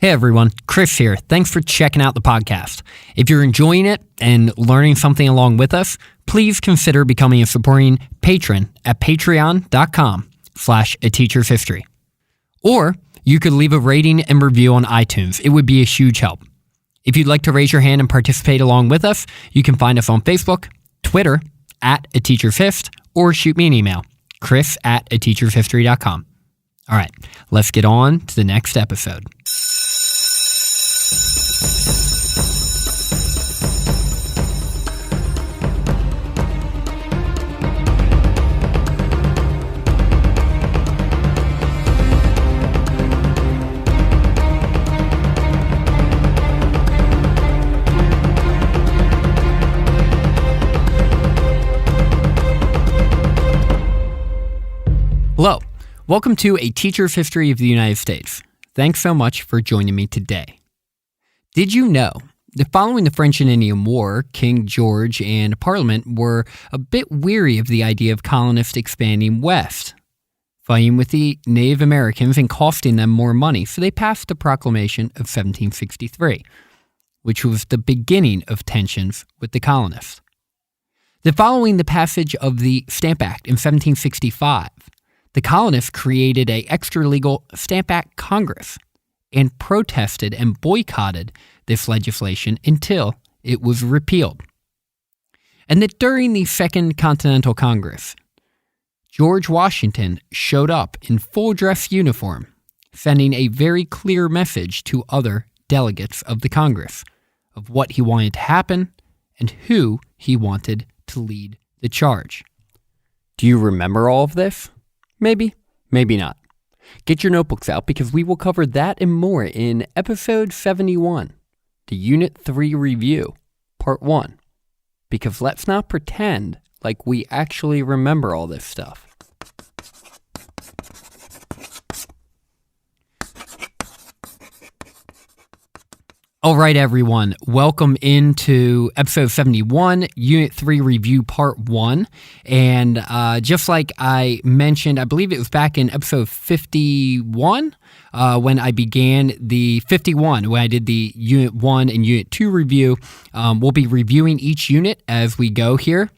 Hey everyone, Chris here. Thanks for checking out the podcast. If you're enjoying it and learning something along with us, please consider becoming a supporting patron at patreon.com/ateachershistory. Or you could leave a rating and review on iTunes. It would be a huge help. If you'd like to raise your hand and participate along with us, you can find us on Facebook, Twitter, @ateachershistory, or shoot me an email, chris@ateachershistory.com. All right, let's get on to the next episode. Hello, welcome to A Teacher's History of the United States. Thanks so much for joining me today. Did you know that following the French and Indian War, King George and Parliament were a bit weary of the idea of colonists expanding west, fighting with the Native Americans and costing them more money, so they passed the Proclamation of 1763, which was the beginning of tensions with the colonists. Then following the passage of the Stamp Act in 1765, the colonists created an extra-legal Stamp Act Congress and protested and boycotted this legislation until it was repealed. And that during the Second Continental Congress, George Washington showed up in full dress uniform, sending a very clear message to other delegates of the Congress of what he wanted to happen and who he wanted to lead the charge. Do you remember all of this? Maybe, maybe not. Get your notebooks out because we will cover that and more in episode 71, the Unit 3 Review, Part 1. Because let's not pretend like we actually remember all this stuff. All right, everyone. Welcome into episode 71, Unit 3 Review, Part 1. And just like I mentioned, I believe it was back in episode 51 when I began the 51, when I did the Unit 1 and Unit 2 review. We'll be reviewing each unit as we go here.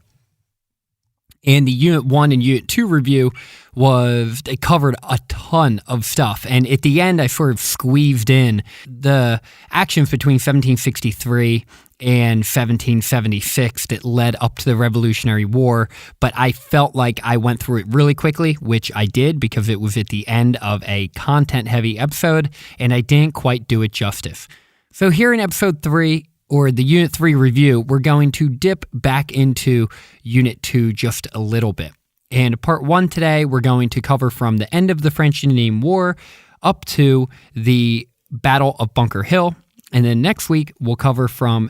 And the Unit 1 and Unit 2 review it covered a ton of stuff. And at the end, I sort of squeezed in the actions between 1763 and 1776 that led up to the Revolutionary War. But I felt like I went through it really quickly, which I did because it was at the end of a content-heavy episode, and I didn't quite do it justice. So here in episode 3, or the Unit 3 review, we're going to dip back into Unit 2 just a little bit. And Part 1 today, we're going to cover from the end of the French and Indian War up to the Battle of Bunker Hill. And then next week, we'll cover from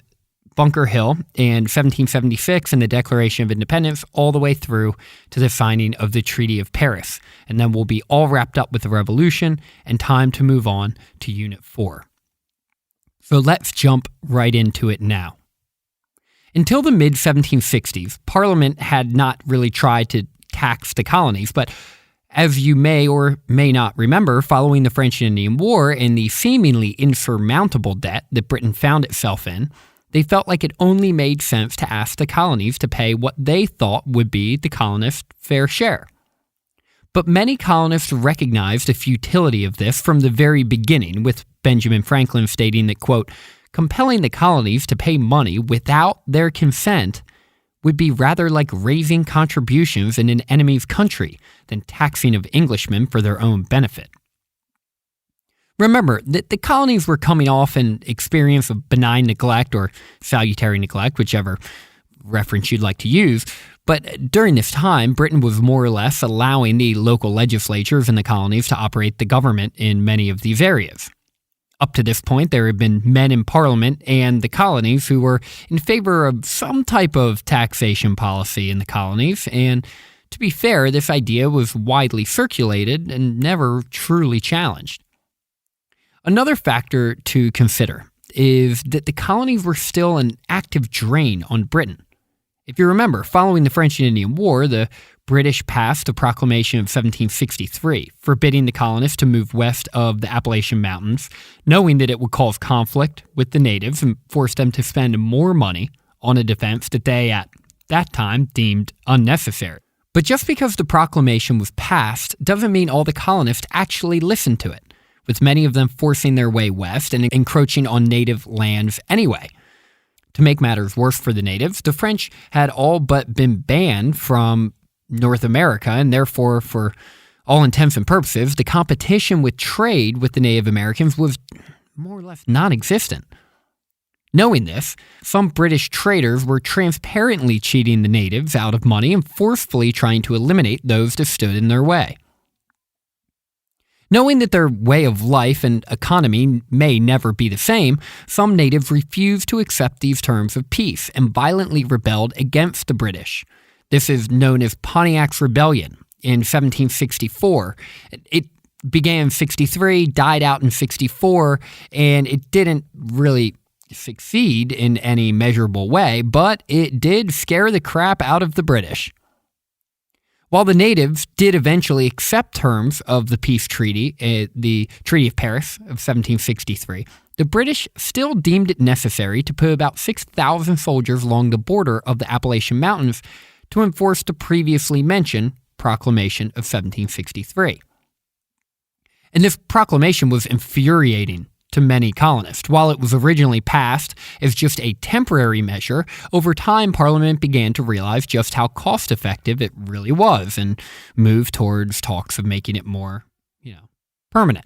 Bunker Hill and 1776 and the Declaration of Independence all the way through to the signing of the Treaty of Paris. And then we'll be all wrapped up with the Revolution and time to move on to Unit 4. So let's jump right into it now. Until the mid-1760s, Parliament had not really tried to tax the colonies, but as you may or may not remember, following the French and Indian War and the seemingly insurmountable debt that Britain found itself in, they felt like it only made sense to ask the colonies to pay what they thought would be the colonists' fair share. But many colonists recognized the futility of this from the very beginning, with Benjamin Franklin stating that, quote, compelling the colonies to pay money without their consent would be rather like raising contributions in an enemy's country than taxing of Englishmen for their own benefit. Remember that the colonies were coming off an experience of benign neglect or salutary neglect, whichever reference you'd like to use. But during this time, Britain was more or less allowing the local legislatures in the colonies to operate the government in many of these areas. Up to this point, there had been men in Parliament and the colonies who were in favor of some type of taxation policy in the colonies, and to be fair, this idea was widely circulated and never truly challenged. Another factor to consider is that the colonies were still an active drain on Britain. If you remember, following the French and Indian War, the British passed the Proclamation of 1763, forbidding the colonists to move west of the Appalachian Mountains, knowing that it would cause conflict with the natives and force them to spend more money on a defense that they, at that time, deemed unnecessary. But just because the proclamation was passed doesn't mean all the colonists actually listened to it, with many of them forcing their way west and encroaching on native lands anyway. To make matters worse for the natives, the French had all but been banned from North America, and therefore, for all intents and purposes, the competition with trade with the Native Americans was more or less non-existent. Knowing this, some British traders were transparently cheating the natives out of money and forcefully trying to eliminate those that stood in their way. Knowing that their way of life and economy may never be the same, some natives refused to accept these terms of peace and violently rebelled against the British. This is known as Pontiac's Rebellion in 1764. It began in 63, died out in 64, and it didn't really succeed in any measurable way, but it did scare the crap out of the British. While the natives did eventually accept terms of the peace treaty, the Treaty of Paris of 1763, the British still deemed it necessary to put about 6,000 soldiers along the border of the Appalachian Mountains to enforce the previously mentioned Proclamation of 1763. And this proclamation was infuriating to many colonists. While it was originally passed as just a temporary measure, over time Parliament began to realize just how cost-effective it really was and moved towards talks of making it more, permanent.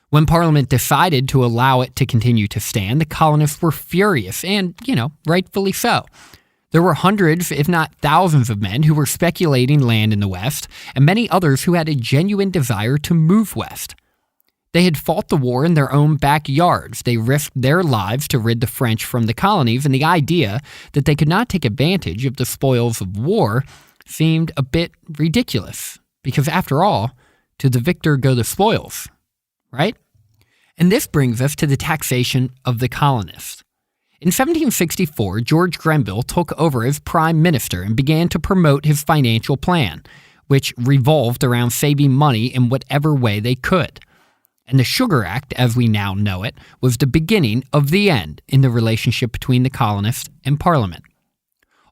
When Parliament decided to allow it to continue to stand, the colonists were furious and, rightfully so. There were hundreds, if not thousands of men who were speculating land in the West, and many others who had a genuine desire to move west. They had fought the war in their own backyards. They risked their lives to rid the French from the colonies, and the idea that they could not take advantage of the spoils of war seemed a bit ridiculous. Because after all, to the victor go the spoils, right? And this brings us to the taxation of the colonists. In 1764, George Grenville took over as prime minister and began to promote his financial plan, which revolved around saving money in whatever way they could. And the Sugar Act, as we now know it, was the beginning of the end in the relationship between the colonists and Parliament.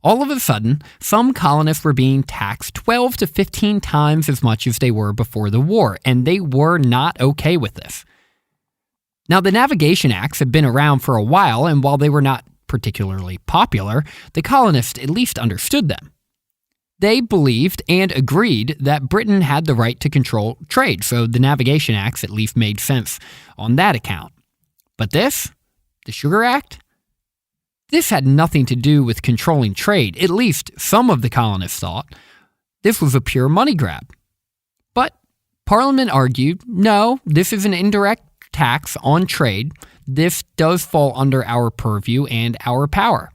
All of a sudden, some colonists were being taxed 12 to 15 times as much as they were before the war, and they were not okay with this. Now, the Navigation Acts had been around for a while, and while they were not particularly popular, the colonists at least understood them. They believed and agreed that Britain had the right to control trade, so the Navigation Acts at least made sense on that account. But this, the Sugar Act, this had nothing to do with controlling trade. At least some of the colonists thought this was a pure money grab. But Parliament argued, no, this is an indirect tax on trade. This does fall under our purview and our power.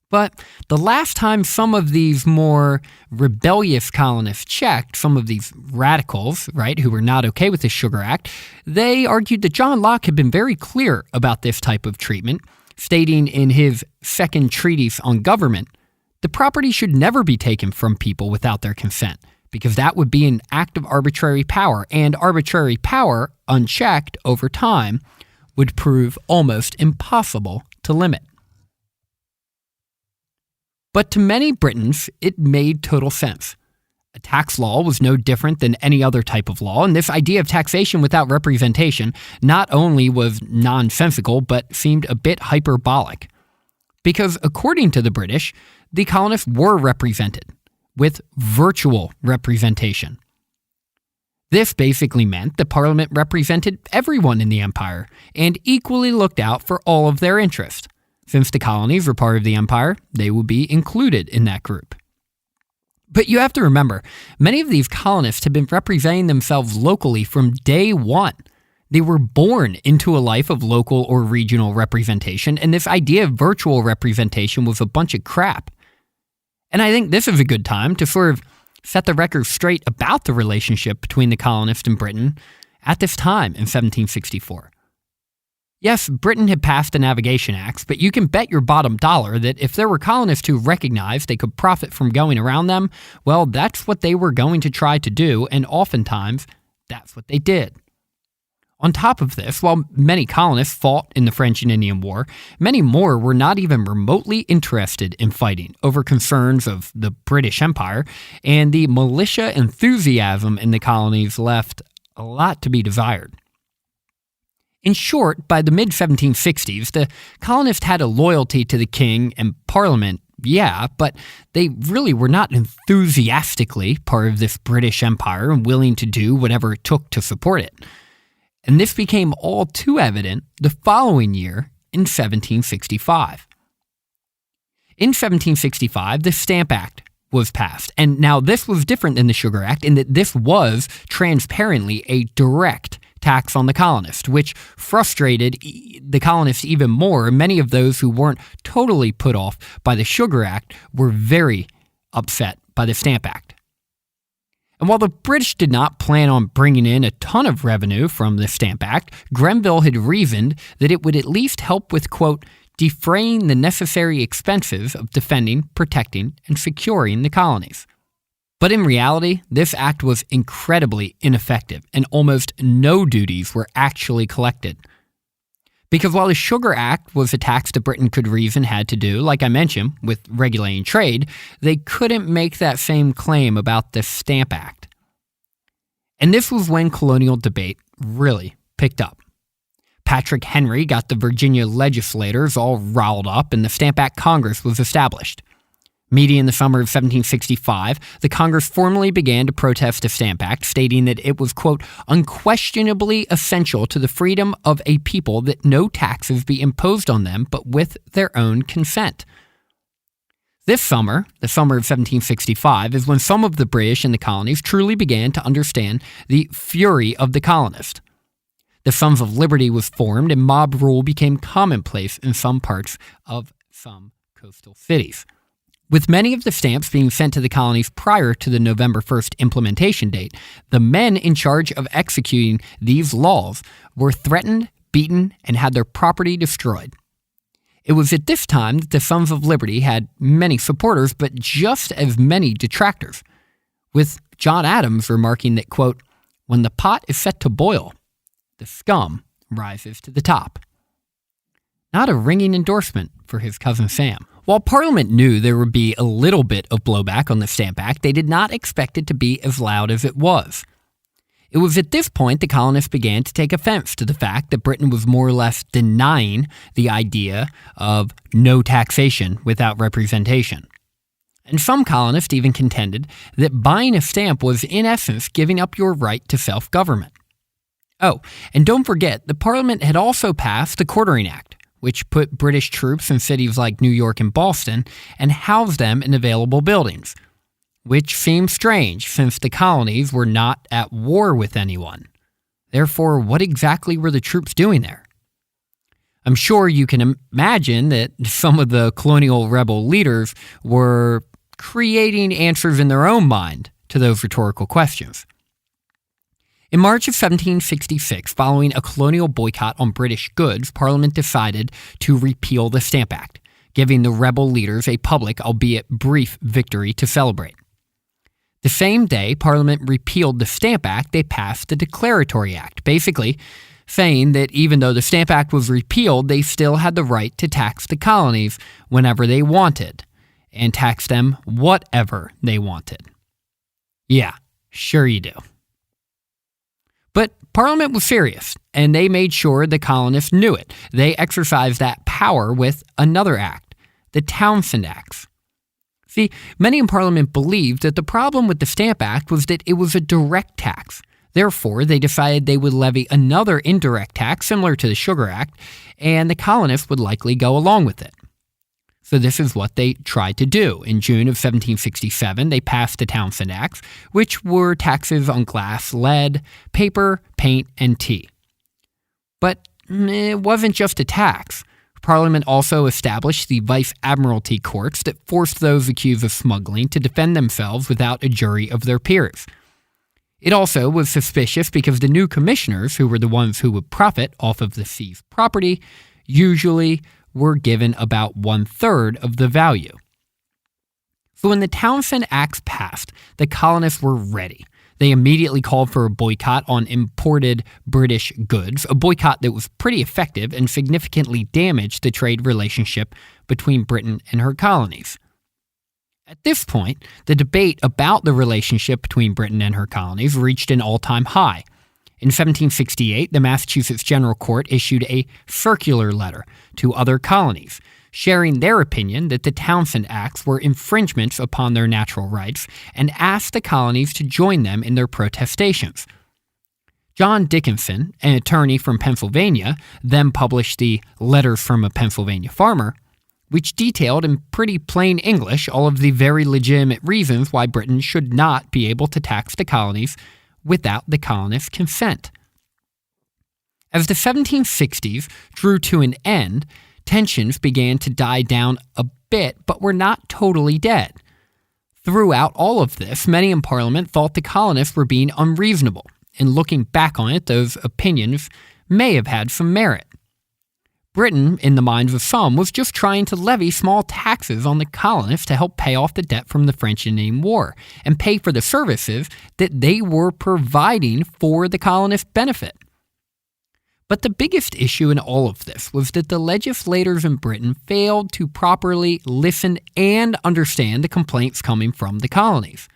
But the last time some of these more rebellious colonists checked, some of these radicals, right, who were not okay with the Sugar Act, they argued that John Locke had been very clear about this type of treatment, stating in his second treatise on government, the property should never be taken from people without their consent, because that would be an act of arbitrary power, and arbitrary power, unchecked over time, would prove almost impossible to limit. But to many Britons, it made total sense. A tax law was no different than any other type of law, and this idea of taxation without representation not only was nonsensical, but seemed a bit hyperbolic. Because according to the British, the colonists were represented, with virtual representation. This basically meant the Parliament represented everyone in the empire, and equally looked out for all of their interests. Since the colonies were part of the empire, they would be included in that group. But you have to remember, many of these colonists had been representing themselves locally from day one. They were born into a life of local or regional representation, and this idea of virtual representation was a bunch of crap. And I think this is a good time to sort of set the record straight about the relationship between the colonists and Britain at this time in 1764. Yes, Britain had passed the Navigation Acts, but you can bet your bottom dollar that if there were colonists who recognized they could profit from going around them, well, that's what they were going to try to do, and oftentimes, that's what they did. On top of this, while many colonists fought in the French and Indian War, many more were not even remotely interested in fighting over concerns of the British Empire, and the militia enthusiasm in the colonies left a lot to be desired. In short, by the mid-1760s, the colonists had a loyalty to the king and parliament, yeah, but they really were not enthusiastically part of this British Empire and willing to do whatever it took to support it. And this became all too evident the following year in 1765. In 1765, the Stamp Act was passed. And now this was different than the Sugar Act in that this was transparently a direct tax on the colonists, which frustrated the colonists even more. Many of those who weren't totally put off by the Sugar Act were very upset by the Stamp Act. And while the British did not plan on bringing in a ton of revenue from the Stamp Act, Grenville had reasoned that it would at least help with, quote, defraying the necessary expenses of defending, protecting, and securing the colonies. But in reality, this act was incredibly ineffective, and almost no duties were actually collected. Because while the Sugar Act was a tax that Britain could reason had to do, like I mentioned, with regulating trade, they couldn't make that same claim about the Stamp Act. And this was when colonial debate really picked up. Patrick Henry got the Virginia legislators all riled up, and the Stamp Act Congress was established. Meeting in the summer of 1765, the Congress formally began to protest the Stamp Act, stating that it was, quote, unquestionably essential to the freedom of a people that no taxes be imposed on them but with their own consent. This summer, the summer of 1765, is when some of the British in the colonies truly began to understand the fury of the colonists. The Sons of Liberty was formed, and mob rule became commonplace in some parts of some coastal cities. With many of the stamps being sent to the colonies prior to the November 1st implementation date, the men in charge of executing these laws were threatened, beaten, and had their property destroyed. It was at this time that the Sons of Liberty had many supporters, but just as many detractors, with John Adams remarking that, quote, when the pot is set to boil, the scum rises to the top. Not a ringing endorsement for his cousin Sam. While Parliament knew there would be a little bit of blowback on the Stamp Act, they did not expect it to be as loud as it was. It was at this point the colonists began to take offense to the fact that Britain was more or less denying the idea of no taxation without representation. And some colonists even contended that buying a stamp was in essence giving up your right to self-government. Oh, and don't forget, the Parliament had also passed the Quartering Act, which put British troops in cities like New York and Boston and housed them in available buildings, which seems strange since the colonies were not at war with anyone. Therefore, what exactly were the troops doing there? I'm sure you can imagine that some of the colonial rebel leaders were creating answers in their own mind to those rhetorical questions. In March of 1766, following a colonial boycott on British goods, Parliament decided to repeal the Stamp Act, giving the rebel leaders a public, albeit brief, victory to celebrate. The same day Parliament repealed the Stamp Act, they passed the Declaratory Act, basically saying that even though the Stamp Act was repealed, they still had the right to tax the colonies whenever they wanted, and tax them whatever they wanted. Yeah, sure you do. But Parliament was serious, and they made sure the colonists knew it. They exercised that power with another act, the Townshend Acts. See, many in Parliament believed that the problem with the Stamp Act was that it was a direct tax. Therefore, they decided they would levy another indirect tax similar to the Sugar Act, and the colonists would likely go along with it. So this is what they tried to do. In June of 1767, they passed the Townshend Acts, which were taxes on glass, lead, paper, paint, and tea. But it wasn't just a tax. Parliament also established the Vice Admiralty courts that forced those accused of smuggling to defend themselves without a jury of their peers. It also was suspicious because the new commissioners, who were the ones who would profit off of the seized property, usually were given about 1/3 of the value. So when the Townshend Acts passed, the colonists were ready. They immediately called for a boycott on imported British goods, a boycott that was pretty effective and significantly damaged the trade relationship between Britain and her colonies. At this point, the debate about the relationship between Britain and her colonies reached an all-time high. In 1768, the Massachusetts General Court issued a circular letter to other colonies, sharing their opinion that the Townshend Acts were infringements upon their natural rights, and asked the colonies to join them in their protestations. John Dickinson, an attorney from Pennsylvania, then published the Letters from a Pennsylvania Farmer, which detailed in pretty plain English all of the very legitimate reasons why Britain should not be able to tax the colonies without the colonists' consent. As the 1760s drew to an end, tensions began to die down a bit, but were not totally dead. Throughout all of this, many in Parliament thought the colonists were being unreasonable, and looking back on it, those opinions may have had some merit. Britain, in the minds of some, was just trying to levy small taxes on the colonists to help pay off the debt from the French Indian War and pay for the services that they were providing for the colonists' benefit. But the biggest issue in all of this was that the legislators in Britain failed to properly listen and understand the complaints coming from the colonies,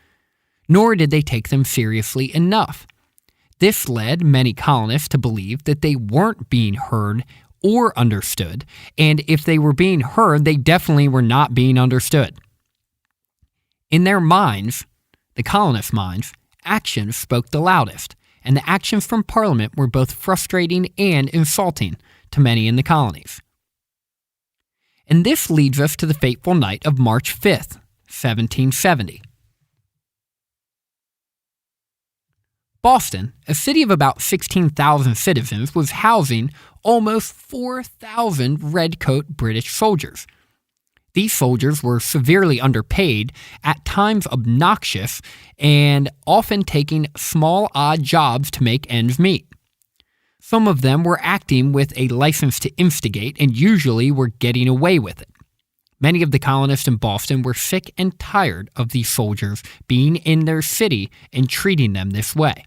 nor did they take them seriously enough. This led many colonists to believe that they weren't being heard or understood, and if they were being heard, they definitely were not being understood. In their minds, the colonists' minds, actions spoke the loudest, and the actions from Parliament were both frustrating and insulting to many in the colonies. And this leads us to the fateful night of March 5th, 1770. Boston, a city of about 16,000 citizens, was housing almost 4,000 redcoat British soldiers. These soldiers were severely underpaid, at times obnoxious, and often taking small odd jobs to make ends meet. Some of them were acting with a license to instigate and usually were getting away with it. Many of the colonists in Boston were sick and tired of these soldiers being in their city and treating them this way.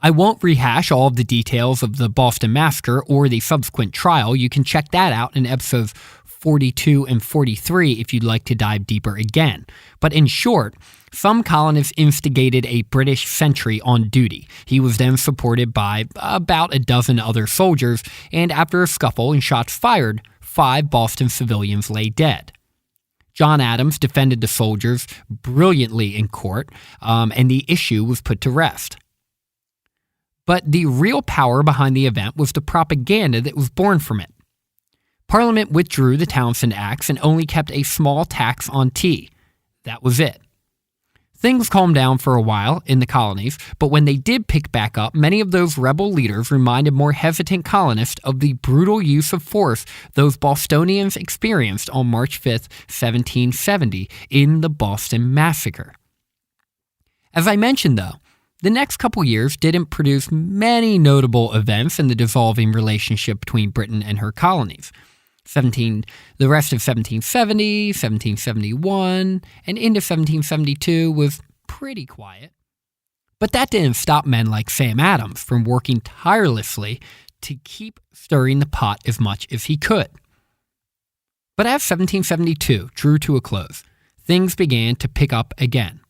I won't rehash all of the details of the Boston Massacre or the subsequent trial. You can check that out in episodes 42 and 43 if you'd like to dive deeper again. But in short, some colonists instigated a British sentry on duty. He was then supported by about a dozen other soldiers, and after a scuffle and shots fired, 5 Boston civilians lay dead. John Adams defended the soldiers brilliantly in court, and the issue was put to rest. But the real power behind the event was the propaganda that was born from it. Parliament withdrew the Townshend Acts and only kept a small tax on tea. That was it. Things calmed down for a while in the colonies, but when they did pick back up, many of those rebel leaders reminded more hesitant colonists of the brutal use of force those Bostonians experienced on March 5th, 1770, in the Boston Massacre. As I mentioned, though, the next couple years didn't produce many notable events in the dissolving relationship between Britain and her colonies. The rest of 1770, 1771, and into 1772 was pretty quiet. But that didn't stop men like Sam Adams from working tirelessly to keep stirring the pot as much as he could. But as 1772 drew to a close, things began to pick up again.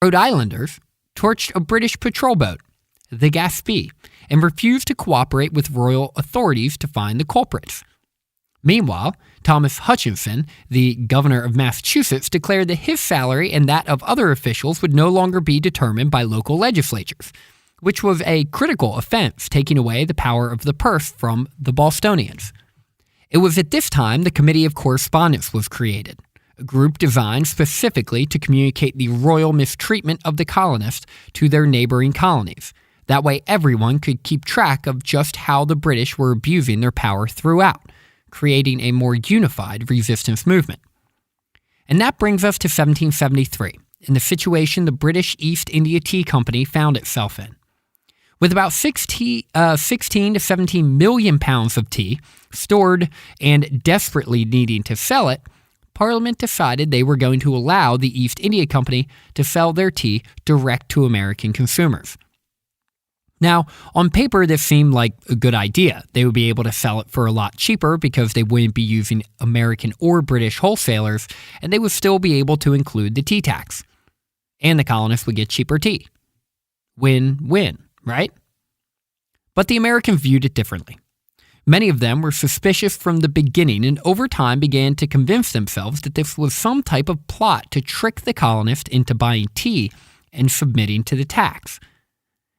Rhode Islanders torched a British patrol boat, the Gaspee, and refused to cooperate with royal authorities to find the culprits. Meanwhile, Thomas Hutchinson, the governor of Massachusetts, declared that his salary and that of other officials would no longer be determined by local legislatures, which was a critical offense, taking away the power of the purse from the Bostonians. It was at this time the Committee of Correspondence was created, a group designed specifically to communicate the royal mistreatment of the colonists to their neighboring colonies. That way everyone could keep track of just how the British were abusing their power throughout, creating a more unified resistance movement. And that brings us to 1773, in the situation the British East India Tea Company found itself in. With about 16 to 17 million pounds of tea stored and desperately needing to sell it, Parliament decided they were going to allow the East India Company to sell their tea direct to American consumers. Now, on paper, this seemed like a good idea. They would be able to sell it for a lot cheaper because they wouldn't be using American or British wholesalers, and they would still be able to include the tea tax. And the colonists would get cheaper tea. Win-win, right? But the Americans viewed it differently. Many of them were suspicious from the beginning and over time began to convince themselves that this was some type of plot to trick the colonists into buying tea and submitting to the tax.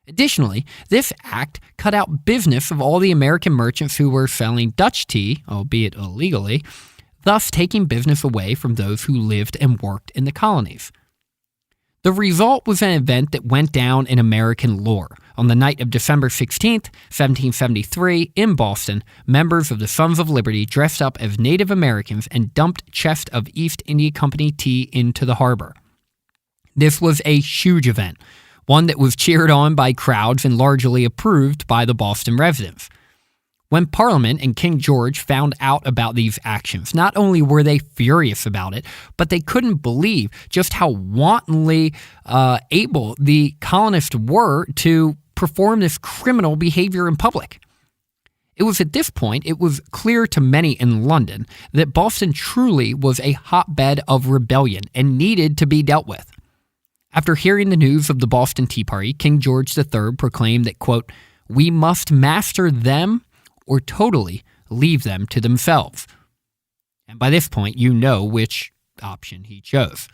Additionally, this act cut out business of all the American merchants who were selling Dutch tea, albeit illegally, thus taking business away from those who lived and worked in the colonies. The result was an event that went down in American lore. On the night of December 16, 1773, in Boston, members of the Sons of Liberty dressed up as Native Americans and dumped chests of East India Company tea into the harbor. This was a huge event, one that was cheered on by crowds and largely approved by the Boston residents. When Parliament and King George found out about these actions, not only were they furious about it, but they couldn't believe just how wantonly able the colonists were to perform this criminal behavior in public. It was at this point it was clear to many in London that Boston truly was a hotbed of rebellion and needed to be dealt with. After hearing the news of the Boston Tea Party, King George III proclaimed that, quote, "We must master them or totally leave them to themselves." And by this point, you know which option he chose.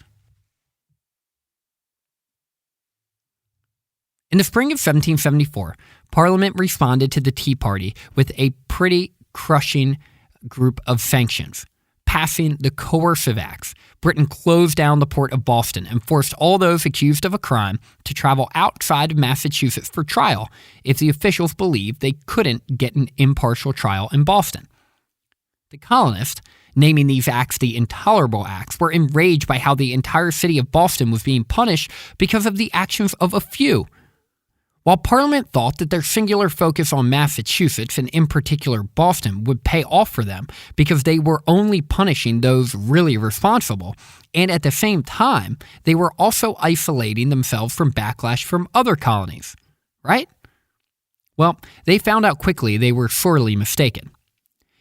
In the spring of 1774, Parliament responded to the Tea Party with a pretty crushing group of sanctions. Passing the Coercive Acts, Britain closed down the port of Boston and forced all those accused of a crime to travel outside of Massachusetts for trial if the officials believed they couldn't get an impartial trial in Boston. The colonists, naming these acts the Intolerable Acts, were enraged by how the entire city of Boston was being punished because of the actions of a few. While Parliament thought that their singular focus on Massachusetts, and in particular Boston, would pay off for them because they were only punishing those really responsible, and at the same time, they were also isolating themselves from backlash from other colonies, right? Well, they found out quickly they were sorely mistaken.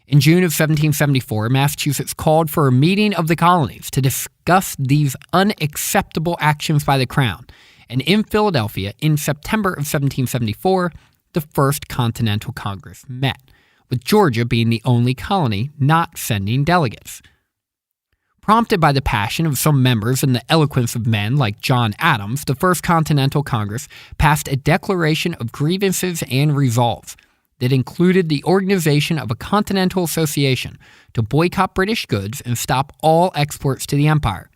In June of 1774, Massachusetts called for a meeting of the colonies to discuss these unacceptable actions by the Crown. And in Philadelphia, in September of 1774, the First Continental Congress met, with Georgia being the only colony not sending delegates. Prompted by the passion of some members and the eloquence of men like John Adams, the First Continental Congress passed a declaration of grievances and resolves that included the organization of a continental association to boycott British goods and stop all exports to the empire.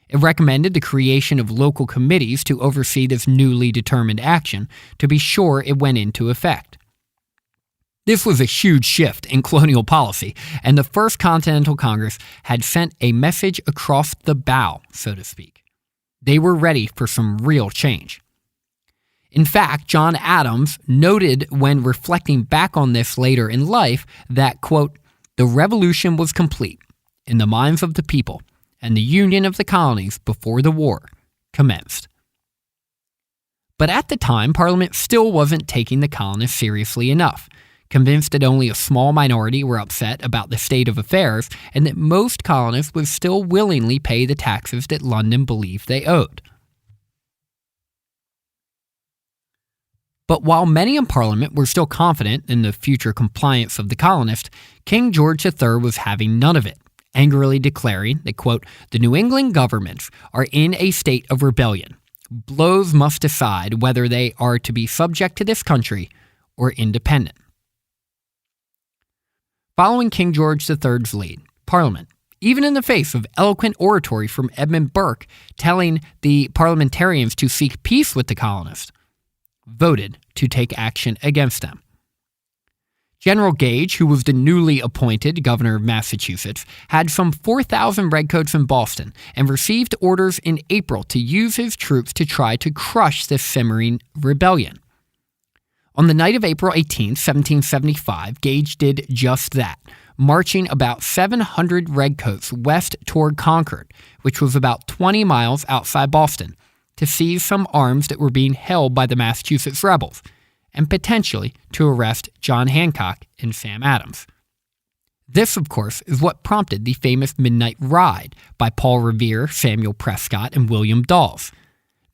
It recommended the creation of local committees to oversee this newly determined action to be sure it went into effect. This was a huge shift in colonial policy, and the First Continental Congress had sent a message across the bow, so to speak. They were ready for some real change. In fact, John Adams noted when reflecting back on this later in life that, quote, "The revolution was complete in the minds of the people, and the union of the colonies before the war commenced." But at the time, Parliament still wasn't taking the colonists seriously enough, convinced that only a small minority were upset about the state of affairs and that most colonists would still willingly pay the taxes that London believed they owed. But while many in Parliament were still confident in the future compliance of the colonists, King George III was having none of it, angrily declaring that, quote, "The New England governments are in a state of rebellion. Blows must decide whether they are to be subject to this country or independent." Following King George III's lead, Parliament, even in the face of eloquent oratory from Edmund Burke telling the parliamentarians to seek peace with the colonists, voted to take action against them. General Gage, who was the newly appointed governor of Massachusetts, had some 4,000 redcoats in Boston and received orders in April to use his troops to try to crush the simmering rebellion. On the night of April 18, 1775, Gage did just that, marching about 700 redcoats west toward Concord, which was about 20 miles outside Boston, to seize some arms that were being held by the Massachusetts rebels, and potentially to arrest John Hancock and Sam Adams. This, of course, is what prompted the famous Midnight Ride by Paul Revere, Samuel Prescott, and William Dawes.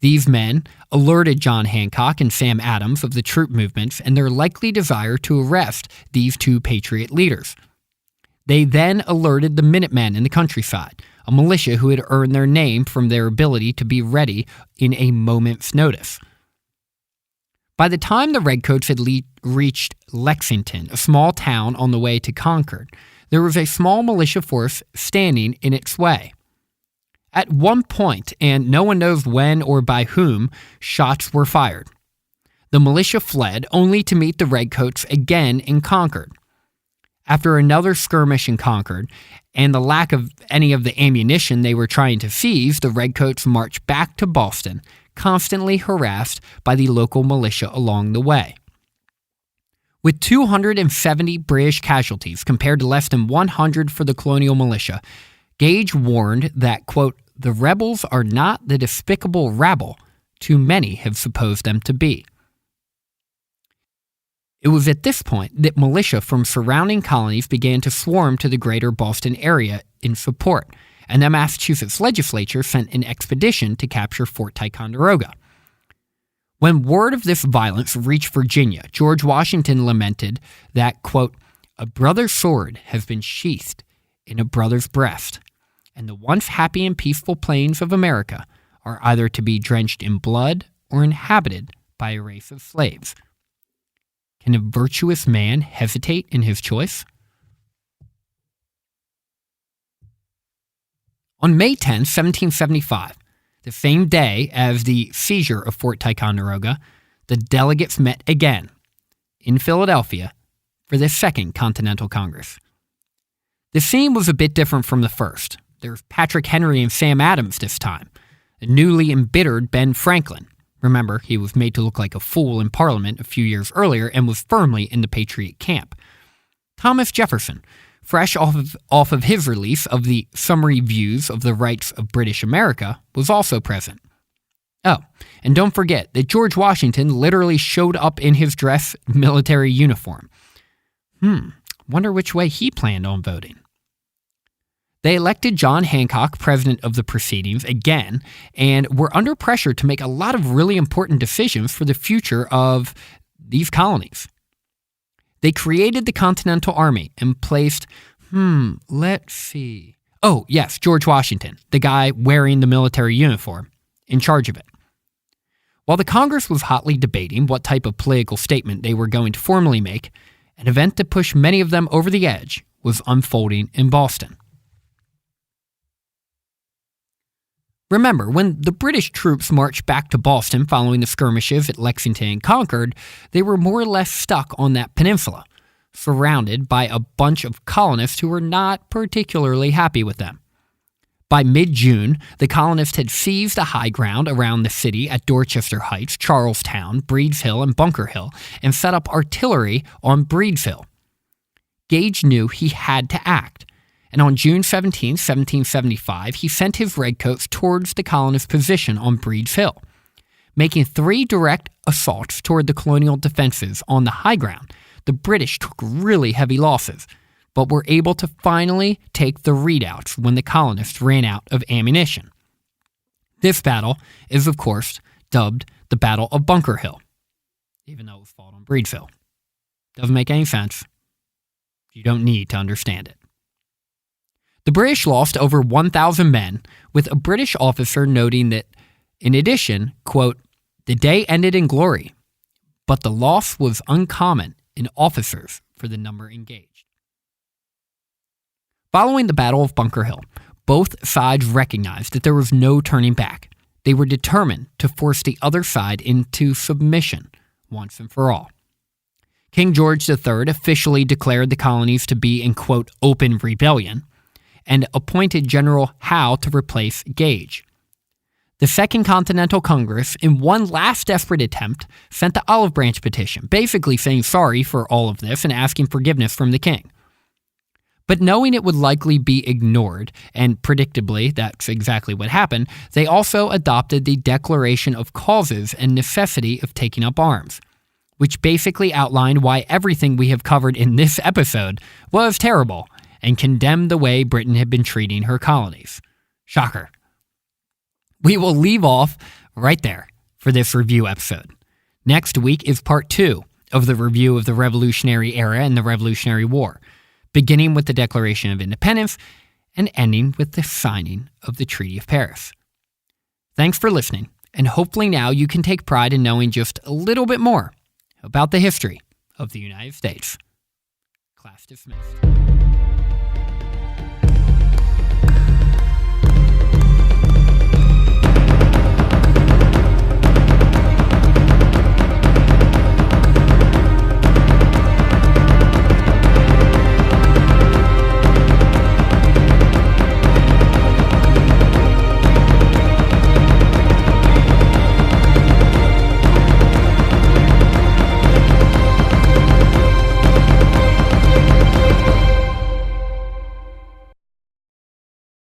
These men alerted John Hancock and Sam Adams of the troop movements and their likely desire to arrest these two Patriot leaders. They then alerted the Minutemen in the countryside, a militia who had earned their name from their ability to be ready in a moment's notice. By the time the Redcoats had reached Lexington, a small town on the way to Concord, there was a small militia force standing in its way. At one point, and no one knows when or by whom, shots were fired. The militia fled, only to meet the Redcoats again in Concord. After another skirmish in Concord, and the lack of any of the ammunition they were trying to seize, the Redcoats marched back to Boston, constantly harassed by the local militia along the way. With 270 British casualties compared to less than 100 for the colonial militia, Gage warned that, quote, "the rebels are not the despicable rabble too many have supposed them to be." It was at this point that militia from surrounding colonies began to swarm to the greater Boston area in support, and the Massachusetts legislature sent an expedition to capture Fort Ticonderoga. When word of this violence reached Virginia, George Washington lamented that, quote, "a brother's sword has been sheathed in a brother's breast, and the once happy and peaceful plains of America are either to be drenched in blood or inhabited by a race of slaves. Can a virtuous man hesitate in his choice?" On May 10, 1775, the same day as the seizure of Fort Ticonderoga, the delegates met again in Philadelphia for the Second Continental Congress. The scene was a bit different from the first. There was Patrick Henry and Sam Adams this time, the newly embittered Ben Franklin. Remember, he was made to look like a fool in Parliament a few years earlier and was firmly in the Patriot camp. Thomas Jefferson, fresh off of his release of the Summary Views of the Rights of British America, was also present. Oh, and don't forget that George Washington literally showed up in his dress military uniform. Wonder which way he planned on voting. They elected John Hancock president of the proceedings again and were under pressure to make a lot of really important decisions for the future of these colonies. They created the Continental Army and placed, let's see. Oh, yes, George Washington, the guy wearing the military uniform, in charge of it. While the Congress was hotly debating what type of political statement they were going to formally make, an event that pushed many of them over the edge was unfolding in Boston. Remember, when the British troops marched back to Boston following the skirmishes at Lexington and Concord, they were more or less stuck on that peninsula, surrounded by a bunch of colonists who were not particularly happy with them. By mid-June, the colonists had seized the high ground around the city at Dorchester Heights, Charlestown, Breeds Hill, and Bunker Hill, and set up artillery on Breeds Hill. Gage knew he had to act, and on June 17, 1775, he sent his redcoats towards the colonists' position on Breeds Hill, making 3 direct assaults toward the colonial defenses on the high ground. The British took really heavy losses, but were able to finally take the redoubts when the colonists ran out of ammunition. This battle is, of course, dubbed the Battle of Bunker Hill, even though it was fought on Breeds Hill. Doesn't make any sense. You don't need to understand it. The British lost over 1,000 men, with a British officer noting that, in addition, quote, "the day ended in glory, but the loss was uncommon in officers for the number engaged." Following the Battle of Bunker Hill, both sides recognized that there was no turning back. They were determined to force the other side into submission once and for all. King George III officially declared the colonies to be in, quote, open rebellion, and appointed General Howe to replace Gage. The Second Continental Congress, in one last desperate attempt, sent the Olive Branch petition, basically saying sorry for all of this and asking forgiveness from the king. But knowing it would likely be ignored, and predictably that's exactly what happened, they also adopted the Declaration of Causes and Necessity of Taking Up Arms, which basically outlined why everything we have covered in this episode was terrible and condemned the way Britain had been treating her colonies. Shocker. We will leave off right there for this review episode. Next week is part 2 of the review of the Revolutionary Era and the Revolutionary War, beginning with the Declaration of Independence and ending with the signing of the Treaty of Paris. Thanks for listening, and hopefully now you can take pride in knowing just a little bit more about the history of the United States. Class dismissed.